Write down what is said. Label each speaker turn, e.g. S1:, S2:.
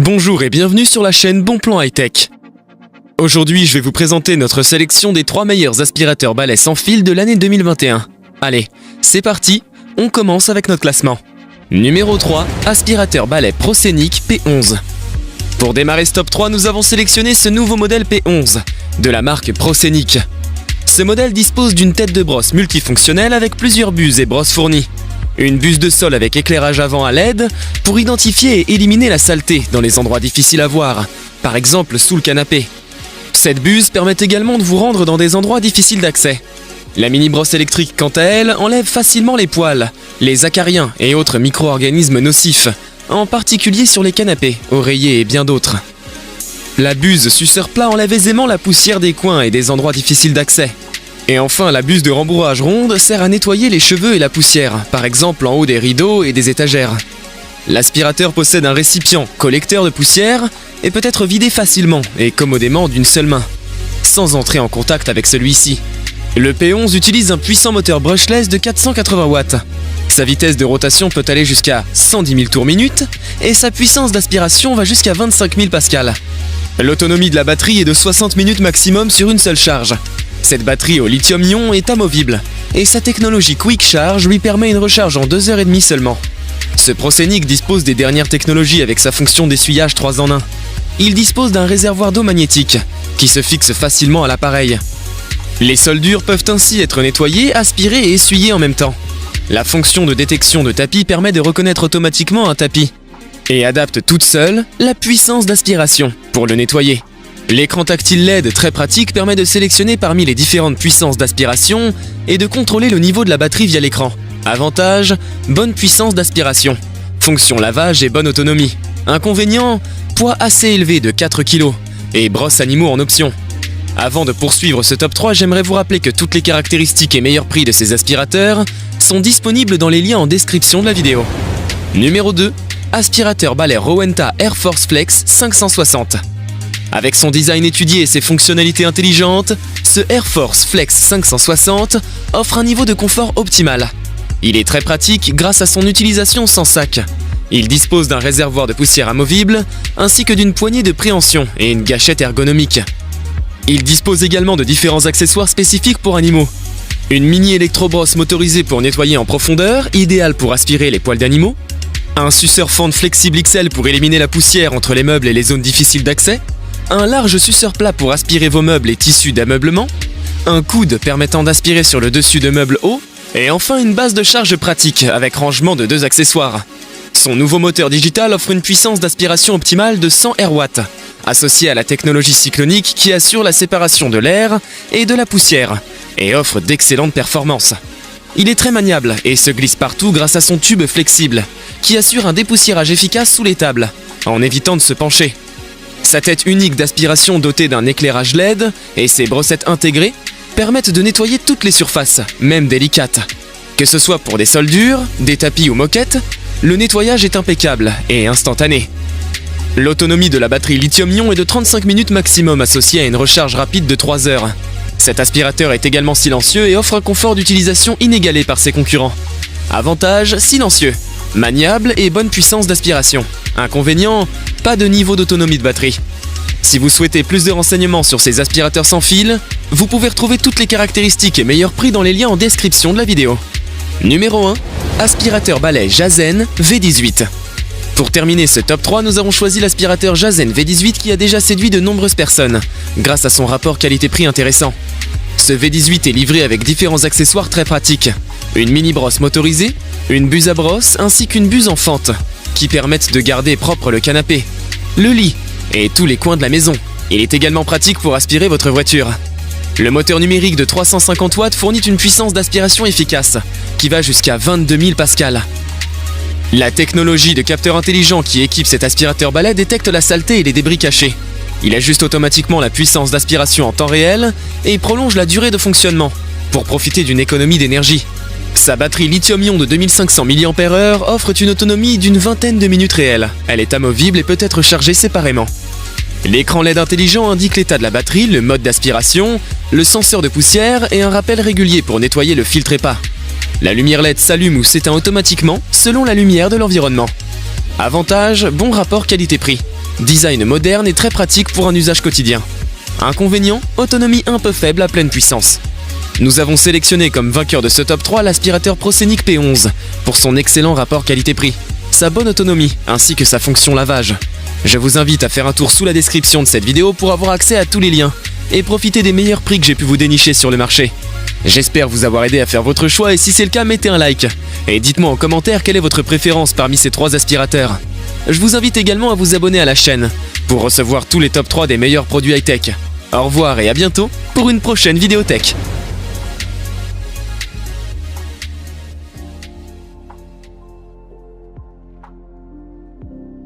S1: Bonjour et bienvenue sur la chaîne Bon Plan High Tech. Aujourd'hui, je vais vous présenter notre sélection des 3 meilleurs aspirateurs balais sans fil de l'année 2021. Allez, c'est parti, on commence avec notre classement. Numéro 3, aspirateur balai Proscenic P11. Pour démarrer ce top 3, nous avons sélectionné ce nouveau modèle P11 de la marque Proscenic. Ce modèle dispose d'une tête de brosse multifonctionnelle avec plusieurs buses et brosses fournies. Une buse de sol avec éclairage avant à LED pour identifier et éliminer la saleté dans les endroits difficiles à voir, par exemple sous le canapé. Cette buse permet également de vous rendre dans des endroits difficiles d'accès. La mini brosse électrique, quant à elle, enlève facilement les poils, les acariens et autres micro-organismes nocifs, en particulier sur les canapés, oreillers et bien d'autres. La buse suceur plat enlève aisément la poussière des coins et des endroits difficiles d'accès. Et enfin, la buse de rembourrage ronde sert à nettoyer les cheveux et la poussière, par exemple en haut des rideaux et des étagères. L'aspirateur possède un récipient collecteur de poussière et peut être vidé facilement et commodément d'une seule main, sans entrer en contact avec celui-ci. Le P11 utilise un puissant moteur brushless de 480 watts. Sa vitesse de rotation peut aller jusqu'à 110 000 tours minute et sa puissance d'aspiration va jusqu'à 25 000 pascal. L'autonomie de la batterie est de 60 minutes maximum sur une seule charge. Cette batterie au lithium-ion est amovible et sa technologie Quick Charge lui permet une recharge en 2h30 seulement. Ce Proscenic dispose des dernières technologies avec sa fonction d'essuyage 3 en 1. Il dispose d'un réservoir d'eau magnétique qui se fixe facilement à l'appareil. Les soldures peuvent ainsi être nettoyées, aspirées et essuyées en même temps. La fonction de détection de tapis permet de reconnaître automatiquement un tapis et adapte toute seule la puissance d'aspiration pour le nettoyer. L'écran tactile LED très pratique permet de sélectionner parmi les différentes puissances d'aspiration et de contrôler le niveau de la batterie via l'écran. Avantage, bonne puissance d'aspiration. Fonction lavage et bonne autonomie. Inconvénient, poids assez élevé de 4 kg et brosse animaux en option. Avant de poursuivre ce top 3, j'aimerais vous rappeler que toutes les caractéristiques et meilleurs prix de ces aspirateurs sont disponibles dans les liens en description de la vidéo. Numéro 2, aspirateur balai Rowenta Air Force Flex 560. Avec son design étudié et ses fonctionnalités intelligentes, ce Air Force Flex 560 offre un niveau de confort optimal. Il est très pratique grâce à son utilisation sans sac. Il dispose d'un réservoir de poussière amovible, ainsi que d'une poignée de préhension et une gâchette ergonomique. Il dispose également de différents accessoires spécifiques pour animaux. Une mini électrobrosse motorisée pour nettoyer en profondeur, idéale pour aspirer les poils d'animaux. Un suceur fente flexible XL pour éliminer la poussière entre les meubles et les zones difficiles d'accès. Un large suceur plat pour aspirer vos meubles et tissus d'ameublement, un coude permettant d'aspirer sur le dessus de meubles hauts, et enfin une base de charge pratique avec rangement de 2 accessoires. Son nouveau moteur digital offre une puissance d'aspiration optimale de 100 RW, associée à la technologie cyclonique qui assure la séparation de l'air et de la poussière, et offre d'excellentes performances. Il est très maniable et se glisse partout grâce à son tube flexible, qui assure un dépoussiérage efficace sous les tables, en évitant de se pencher. Sa tête unique d'aspiration dotée d'un éclairage LED et ses brossettes intégrées permettent de nettoyer toutes les surfaces, même délicates. Que ce soit pour des soldures, des tapis ou moquettes, le nettoyage est impeccable et instantané. L'autonomie de la batterie lithium-ion est de 35 minutes maximum associée à une recharge rapide de 3 heures. Cet aspirateur est également silencieux et offre un confort d'utilisation inégalé par ses concurrents. Avantage, silencieux, maniable et bonne puissance d'aspiration. Inconvénient, pas de niveau d'autonomie de batterie. Si vous souhaitez plus de renseignements sur ces aspirateurs sans fil, vous pouvez retrouver toutes les caractéristiques et meilleurs prix dans les liens en description de la vidéo. Numéro 1, aspirateur balai Jazen V18. Pour terminer ce top 3, nous avons choisi l'aspirateur Jazen V18 qui a déjà séduit de nombreuses personnes, grâce à son rapport qualité-prix intéressant. Ce V18 est livré avec différents accessoires très pratiques. Une mini brosse motorisée, une buse à brosse ainsi qu'une buse en fente, qui permettent de garder propre le canapé, le lit et tous les coins de la maison. Il est également pratique pour aspirer votre voiture. Le moteur numérique de 350 watts fournit une puissance d'aspiration efficace, qui va jusqu'à 22 000 pascal. La technologie de capteur intelligent qui équipe cet aspirateur balai détecte la saleté et les débris cachés. Il ajuste automatiquement la puissance d'aspiration en temps réel et prolonge la durée de fonctionnement, pour profiter d'une économie d'énergie. Sa batterie lithium-ion de 2500 mAh offre une autonomie d'une vingtaine de minutes réelles. Elle est amovible et peut être chargée séparément. L'écran LED intelligent indique l'état de la batterie, le mode d'aspiration, le senseur de poussière et un rappel régulier pour nettoyer le filtre EPA. La lumière LED s'allume ou s'éteint automatiquement selon la lumière de l'environnement. Avantage, bon rapport qualité-prix. Design moderne et très pratique pour un usage quotidien. Inconvénient, autonomie un peu faible à pleine puissance. Nous avons sélectionné comme vainqueur de ce top 3 l'aspirateur Proscenic P11 pour son excellent rapport qualité-prix, sa bonne autonomie ainsi que sa fonction lavage. Je vous invite à faire un tour sous la description de cette vidéo pour avoir accès à tous les liens et profiter des meilleurs prix que j'ai pu vous dénicher sur le marché. J'espère vous avoir aidé à faire votre choix et si c'est le cas, mettez un like. Et dites-moi en commentaire quelle est votre préférence parmi ces 3 aspirateurs. Je vous invite également à vous abonner à la chaîne pour recevoir tous les top 3 des meilleurs produits high-tech. Au revoir et à bientôt pour une prochaine vidéo tech.